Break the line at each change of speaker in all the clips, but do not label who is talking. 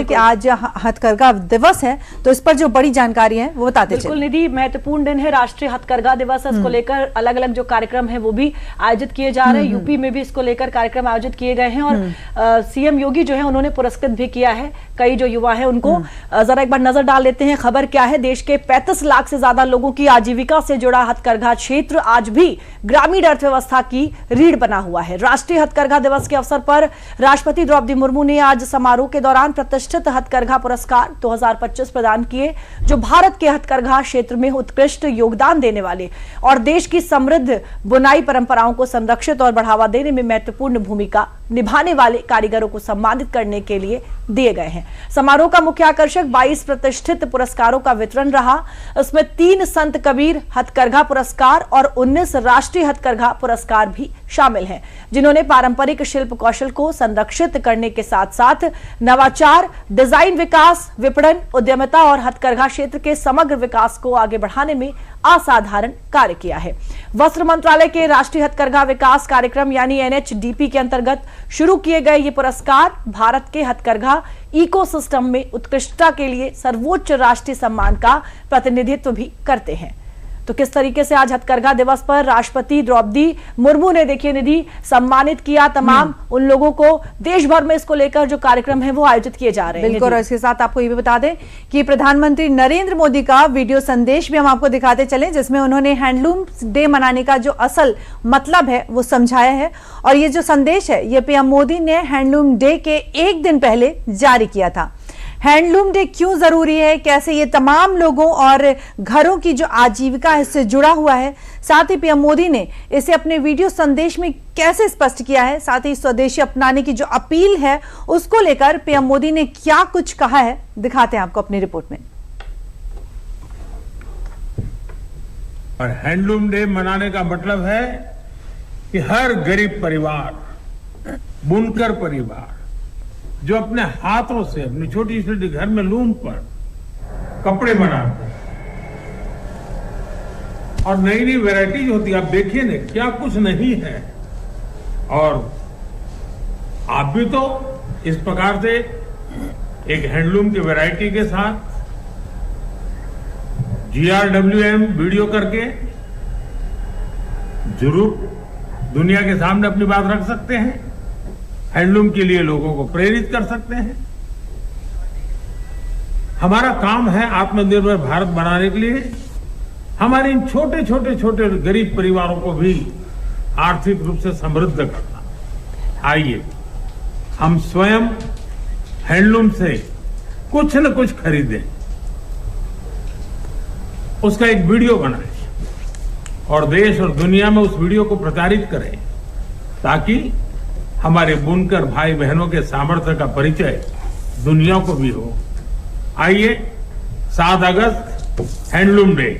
कि आज हथकरघा दिवस है, तो इस पर जो बड़ी जानकारी है वो बताते चलें।
बिल्कुल निधि, महत्वपूर्ण दिन है, राष्ट्रीय हथकरघा दिवस है। इसको लेकर अलग अलग जो कार्यक्रम है वो भी आयोजित किए जा रहे हैं। यूपी में भी इसको लेकर कार्यक्रम आयोजित किए गए हैं और सीएम योगी जो है उन्होंने पुरस्कृत भी किया है कई जो युवा है उनको। जरा एक बार नजर डाल लेते हैं खबर क्या है। देश के 35 लाख से ज्यादा लोगों की आजीविका से जुड़ा हथकरघा क्षेत्र आज भी ग्रामीण अर्थव्यवस्था की रीढ़ बना हुआ है। राष्ट्रीय हथकरघा दिवस के अवसर पर राष्ट्रपति द्रौपदी मुर्मू ने आज समारोह के दौरान प्रतिष्ठित हथकरघा पुरस्कार 2025 प्रदान किए, जो भारत के हथकरघा क्षेत्र में उत्कृष्ट योगदान देने वाले और देश की समृद्ध बुनाई परंपराओं को संरक्षित और बढ़ावा देने में महत्वपूर्ण भूमिका निभाने वाले कारीगरों को सम्मानित करने के लिए दिए गए हैं। समारोह का मुख्य आकर्षक 22 प्रतिष्ठित पुरस्कारों का वितरण रहा। इसमें 3 संत कबीर हथकरघा पुरस्कार और 19 राष्ट्रीय हथकरघा पुरस्कार भी शामिल हैं, जिन्होंने पारंपरिक शिल्प कौशल को संरक्षित करने के साथ साथ नवाचार, डिजाइन विकास, विपणन, उद्यमिता और हथकरघा क्षेत्र के समग्र विकास को आगे बढ़ाने में असाधारण कार्य किया है। वस्त्र मंत्रालय के राष्ट्रीय हथकरघा विकास कार्यक्रम यानी NHDP के अंतर्गत शुरू किए गए ये पुरस्कार भारत के हथकरघा इकोसिस्टम में उत्कृष्टता के लिए सर्वोच्च राष्ट्रीय सम्मान का प्रतिनिधित्व भी करते हैं। तो किस तरीके से आज हथकरघा दिवस पर राष्ट्रपति द्रौपदी मुर्मू ने देखिए निधि सम्मानित किया तमाम उन लोगों को। देश भर में इसको लेकर जो कार्यक्रम है वो आयोजित किए जा रहे हैं।
बिल्कुल, और इसके साथ आपको ये भी बता दें कि प्रधानमंत्री नरेंद्र मोदी का वीडियो संदेश भी हम आपको दिखाते चले, जिसमें उन्होंने हैंडलूम डे मनाने का जो असल मतलब है वो समझाया है। और ये जो संदेश है ये पीएम मोदी ने हैंडलूम डे के एक दिन पहले जारी किया था। हैंडलूम डे क्यों जरूरी है, कैसे ये तमाम लोगों और घरों की जो आजीविका है इससे जुड़ा हुआ है, साथ ही पीएम मोदी ने इसे अपने वीडियो संदेश में कैसे स्पष्ट किया है, साथ ही स्वदेशी अपनाने की जो अपील है उसको लेकर पीएम मोदी ने क्या कुछ कहा है, दिखाते हैं आपको अपनी रिपोर्ट में।
और हैंडलूम डे मनाने का मतलब है कि हर गरीब परिवार, बुनकर परिवार जो अपने हाथों से अपनी छोटी छोटी घर में लूम पर कपड़े बनाते हैं और नई नई वैरायटीज होती है। आप देखिए ना क्या कुछ नहीं है। और आप भी तो इस प्रकार से एक हैंडलूम की वैरायटी के साथ GRWM वीडियो करके जरूर दुनिया के सामने अपनी बात रख सकते हैं, हैंडलूम के लिए लोगों को प्रेरित कर सकते हैं। हमारा काम है आत्मनिर्भर भारत बनाने के लिए हमारे इन छोटे छोटे छोटे गरीब परिवारों को भी आर्थिक रूप से समृद्ध करना। आइए हम स्वयं हैंडलूम से कुछ न कुछ खरीदें, उसका एक वीडियो बनाएं और देश और दुनिया में उस वीडियो को प्रचारित करें, ताकि हमारे बुनकर भाई बहनों के सामर्थ्य का परिचय दुनिया को भी हो। आइए 7 अगस्त हैंडलूम डे।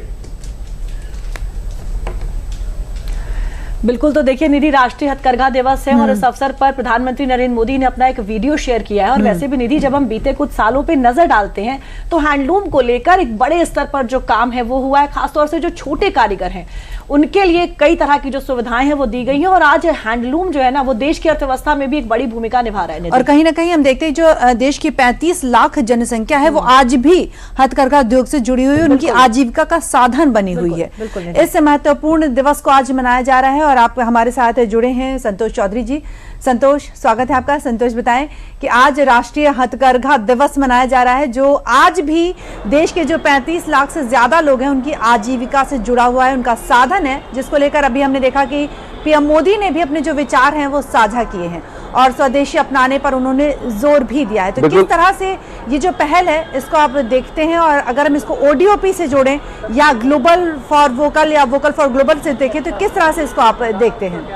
बिल्कुल, तो देखिए निधि राष्ट्रीय हथकरघा दिवस है और इस अवसर पर प्रधानमंत्री नरेंद्र मोदी ने अपना एक वीडियो शेयर किया है। और वैसे भी निधि जब हम बीते कुछ सालों पे नजर डालते हैं तो हैंडलूम को लेकर एक बड़े स्तर पर जो काम है वो हुआ है। खासतौर से जो छोटे कारीगर हैं उनके लिए कई तरह की जो सुविधाएं हैं वो दी गई हैं और आज हैंडलूम जो है ना वो देश की अर्थव्यवस्था में भी एक बड़ी भूमिका निभा रहा है।
और कहीं ना कहीं हम देखते हैं जो देश की 35 लाख जनसंख्या है वो आज भी हथकरघा उद्योग से जुड़ी हुई है, उनकी आजीविका का साधन बनी हुई है। इस महत्वपूर्ण दिवस को आज मनाया जा रहा है और आप हमारे साथ जुड़े हैं संतोष चौधरी जी। संतोष, स्वागत है आपका। संतोष, बताएं कि आज राष्ट्रीय हथकरघा दिवस मनाया जा रहा है, जो आज भी देश के जो 35 लाख से ज्यादा लोग हैं उनकी आजीविका से जुड़ा हुआ है, उनका साधन है, जिसको लेकर अभी हमने देखा कि पीएम मोदी ने भी अपने जो विचार हैं वो साझा किए हैं और स्वदेशी अपनाने पर उन्होंने जोर भी दिया है। तो किस तरह से ये जो पहल है इसको आप देखते हैं, और अगर हम इसको ODOP से जोड़ें या ग्लोबल फॉर वोकल या वोकल फॉर ग्लोबल से देखें तो किस तरह से इसको आप देखते हैं?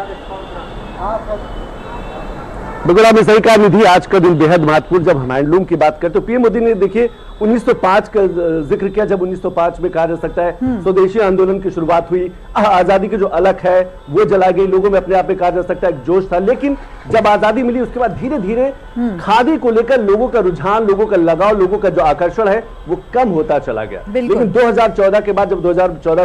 बिल्कुल, आपने सही कहा निधि, आज का दिन बेहद महत्वपूर्ण। जब हम हैंडलूम की बात करें तो पीएम मोदी ने देखिए 1905 का जिक्र किया, जब 1905 में कहा जा सकता है स्वदेशी आंदोलन की शुरुआत हुई, आजादी की जो अलख है वो जला गई, लोगों में अपने आप में कहा जा सकता है एक जोश था। लेकिन जब आजादी मिली उसके बाद धीरे धीरे खादी को लेकर लोगों का रुझान, लोगों का लगाव, लोगों का जो आकर्षण है वो कम होता चला गया। लेकिन 2014 के बाद जब 2014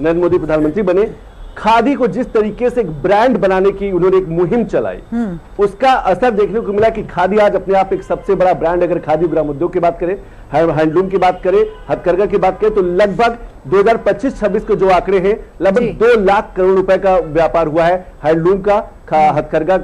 नरेंद्र मोदी प्रधानमंत्री बने खादी को जिस तरीके से एक ब्रांड बनाने की उन्होंने एक मुहिम चलाई, उसका असर देखने को मिला कि खादी आज अपने आप एक सबसे बड़ा ब्रांड, अगर खादी ग्रामोद्योग की बात करें, हैंडलूम की बात करें, हथकरघा की बात करें, तो लगभग 2025-26 के जो आंकड़े हैं, लगभग 2 लाख करोड़ रुपए का व्यापार हुआ है हैंडलूम का, हथकरघा,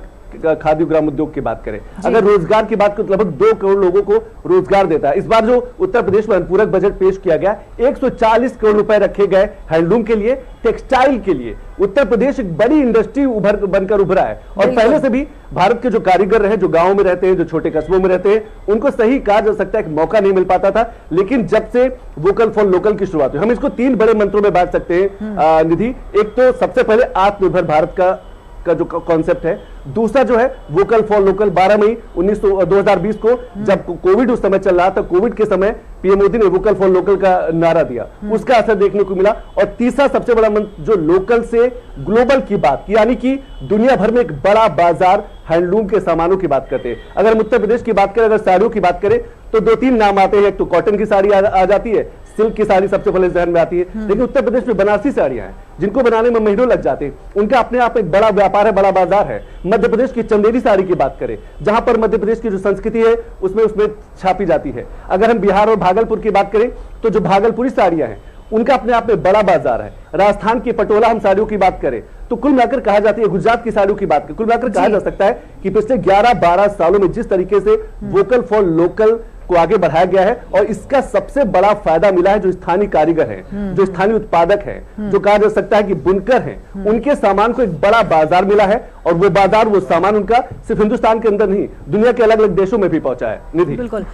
खादी ग्रामोद्योग की बात करें। अगर रोजगार की बात करें तो लगभग 2 करोड़ लोगों को रोजगार देता है। इस बार जो उत्तर प्रदेश में अनुपूरक बजट पेश किया गया, 140 करोड़ रुपए रखे गए हैंडलूम के लिए, टेक्सटाइल के लिए। उत्तर प्रदेश एक बड़ी इंडस्ट्री बनकर उभरा है। और पहले से भी भारत के जो कारीगर रहे, जो गांवों में रहते हैं, जो छोटे कस्बों में रहते हैं, उनको सही कहा जा सकता है कि मौका नहीं मिल पाता था। लेकिन जब से वोकल फॉर लोकल की शुरुआत हुई, हम इसको 3 बड़े मंत्रों में बांट सकते हैं निधि। एक तो सबसे पहले आत्मनिर्भर भारत का जो कॉन्सेप्ट है, दूसरा जो है वोकल फॉर लोकल। 12 मई 2020 को जब कोविड उस समय चल रहा था, कोविड के समय पीएम मोदी ने वोकल फॉर लोकल का नारा दिया, उसका असर देखने को मिला। और तीसरा सबसे बड़ा मंत्र जो लोकल से ग्लोबल की बात, यानी कि दुनिया भर में एक बड़ा बाजार हैंडलूम के सामानों की बात करते हैं। अगर हम उत्तर प्रदेश की बात करें, अगर साड़ियों की बात करें, तो 2-3 नाम आते हैं। एक तो कॉटन की साड़ी आ जाती है, सिल्क की साड़ी सबसे पहले जहन में आती है। लेकिन उत्तर प्रदेश में बनारसी साड़ियां हैं, जिनको बनाने में महीनों लग जाते हैं। उनका अपने आप एक बड़ा व्यापार है, बड़ा बाजार है। मध्य प्रदेश की चंदेरी साड़ी की बात करें, जहां पर मध्य प्रदेश की जो संस्कृति है उसमें छापी जाती है। अगर हम बिहार और भागलपुर की बात करें, तो जो भागलपुरी साड़ियां हैं, उनका अपने आप में बड़ा बाजार है। राजस्थान की पटोला हम साड़ियों की बात करें, तो कुल मिलाकर कहा जाती है, गुजरात की साड़ियों की बात करें, कुल मिलाकर कहा जा सकता है कि पिछले 11-12 सालों में जिस तरीके से वोकल फॉर लोकल को आगे बढ़ाया गया है, और इसका सबसे बड़ा फायदा मिला है जो स्थानीय कारीगर हैं, जो स्थानीय उत्पादक हैं, जो कहा जा सकता है कि बुनकर हैं, उनके सामान को एक बड़ा बाजार मिला है। और वो बाजार, वो सामान उनका सिर्फ हिंदुस्तान के अंदर नहीं, दुनिया के अलग अलग देशों में भी पहुंचा है। निधि,
बिल्कुल।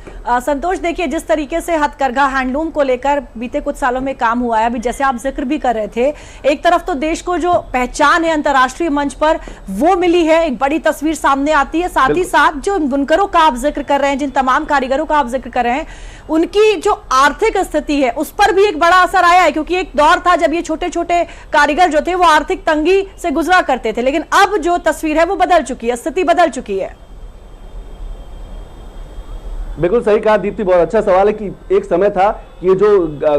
संतोष, देखिए जिस तरीके से हथकरघा हैंडलूम को लेकर बीते कुछ सालों में काम हुआ है, अभी जैसे आप जिक्र भी कर रहे थे, एक तरफ तो देश को जो पहचान है अंतर्राष्ट्रीय मंच पर वो मिली है, एक बड़ी तस्वीर सामने आती है। साथ ही साथ जो बुनकरों का आप जिक्र कर रहे हैं, जिन तमाम कारीगरों का आप जिक्र कर रहे हैं, उनकी जो आर्थिक स्थिति है उस पर भी एक बड़ा असर आया है। क्योंकि एक दौर था जब ये छोटे छोटे कारीगर जो थे वो आर्थिक तंगी से गुजरा करते थे, लेकिन अब जो तस्वीर है वो बदल चुकी है, स्थिति बदल चुकी है।
बिल्कुल सही कहा दीप्ति, बहुत अच्छा सवाल है कि एक समय था कि ये जो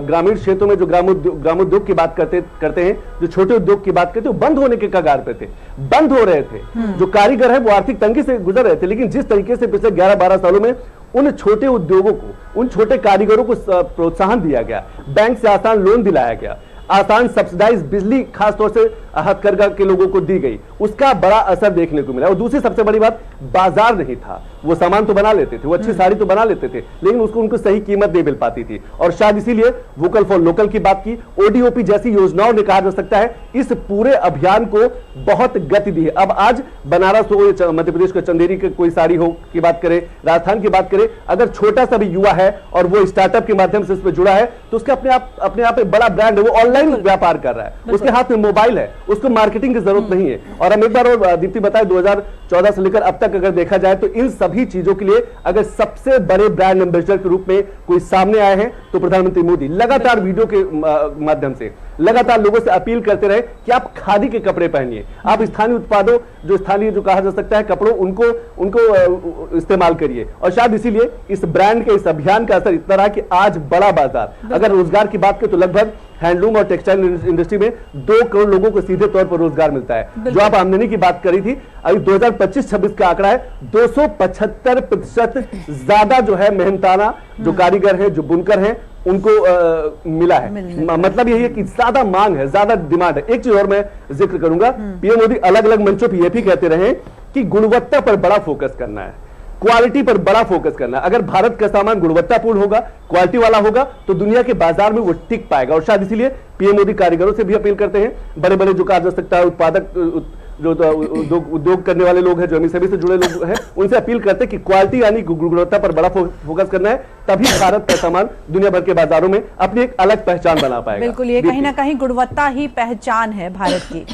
ग्रामीण क्षेत्रों में जो ग्रामोद्योग की बात करते हैं, जो छोटे उद्योग की बात करते हैं, वो बंद होने के कगार पे थे, बंद हो रहे थे। जो कारीगर है वो आर्थिक तंगी से गुजर रहे थे। लेकिन जिस तरीके से पिछले 11-12 सालों में उन छोटे उद्योगों को, उन छोटे कारीगरों को प्रोत्साहन दिया गया, बैंक से आसान लोन दिलाया गया, आसान सब्सिडाइज बिजली खासतौर से हथकरघा के लोगों को दी गई, उसका बड़ा असर देखने को मिला। और दूसरी सबसे बड़ी बात, बाजार नहीं था। वो सामान तो बना लेते थे, वो अच्छी साड़ी तो बना लेते थे, लेकिन उसको उनको सही कीमत नहीं मिल पाती थी। और शायद इसीलिए वोकल फॉर लोकल की बात की, ओडीओपी जैसी योजनाओं ने कहा जा सकता है इस पूरे अभियान को बहुत गति दी है। अब आज बनारस हो, मध्य प्रदेश का चंदेरी की कोई साड़ी हो की बात करें, राजस्थान की बात करें, अगर छोटा सा भी युवा है और वो स्टार्टअप के माध्यम से इस पर जुड़ा है, तो उसके अपने आप एक बड़ा ब्रांड है, वो ऑनलाइन व्यापार कर रहा है, उसके हाथ में मोबाइल है, उसको मार्केटिंग की जरूरत नहीं है। और हम एक बार और दीप्ति बताए, 2014 से लेकर अब तक अगर देखा जाए तो इन सभी चीजों के लिए अगर सबसे बड़े ब्रांड एम्बेसडर के रूप में कोई सामने आए हैं तो प्रधानमंत्री मोदी लगातार वीडियो के माध्यम से लगातार लोगों से अपील करते रहे कि आप खादी के कपड़े पहनिए, आप स्थानीय उत्पादों, जो स्थानीय जो कहा जा सकता है कपड़ों, उनको इस्तेमाल करिए। और शायद इसीलिए इस ब्रांड के, इस अभियान का असर इतना रहा कि आज बड़ा बाजार, अगर रोजगार की बात करें तो लगभग हैंडलूम और टेक्सटाइल इंडस्ट्री में 2 करोड़ लोगों को सीधे तौर पर रोजगार मिलता है। जो आप आमदनी की बात करी थी, अभी 2025-26 का आंकड़ा है 275% ज्यादा जो है मेहनताना जो कारीगर हैं, जो बुनकर हैं, उनको मिला है। मतलब यही है कि ज्यादा मांग है, ज्यादा डिमांड है। एक चीज और मैं जिक्र करूंगा, पीएम मोदी अलग अलग मंचों पर यह भी कहते रहे कि गुणवत्ता पर बड़ा फोकस करना है, क्वालिटी पर बड़ा फोकस करना है। अगर भारत का सामान गुणवत्तापूर्ण होगा, क्वालिटी वाला होगा, तो दुनिया के बाजार में वो टिक पाएगा। और शायद इसीलिए पीएम मोदी कारीगरों से भी अपील करते हैं, बड़े बड़े जो कहा जा सकता है उत्पादक, जो उद्योग करने वाले लोग हैं, जो एमएसएमई से जुड़े लोग हैं, उनसे अपील करते हैं कि क्वालिटी यानी गुणवत्ता पर बड़ा फोकस करना है, तभी भारत का सामान दुनिया भर के बाजारों में अपनी एक अलग पहचान बना पाएगा।
बिल्कुल, ये कहीं ना कहीं गुणवत्ता ही पहचान है भारत की।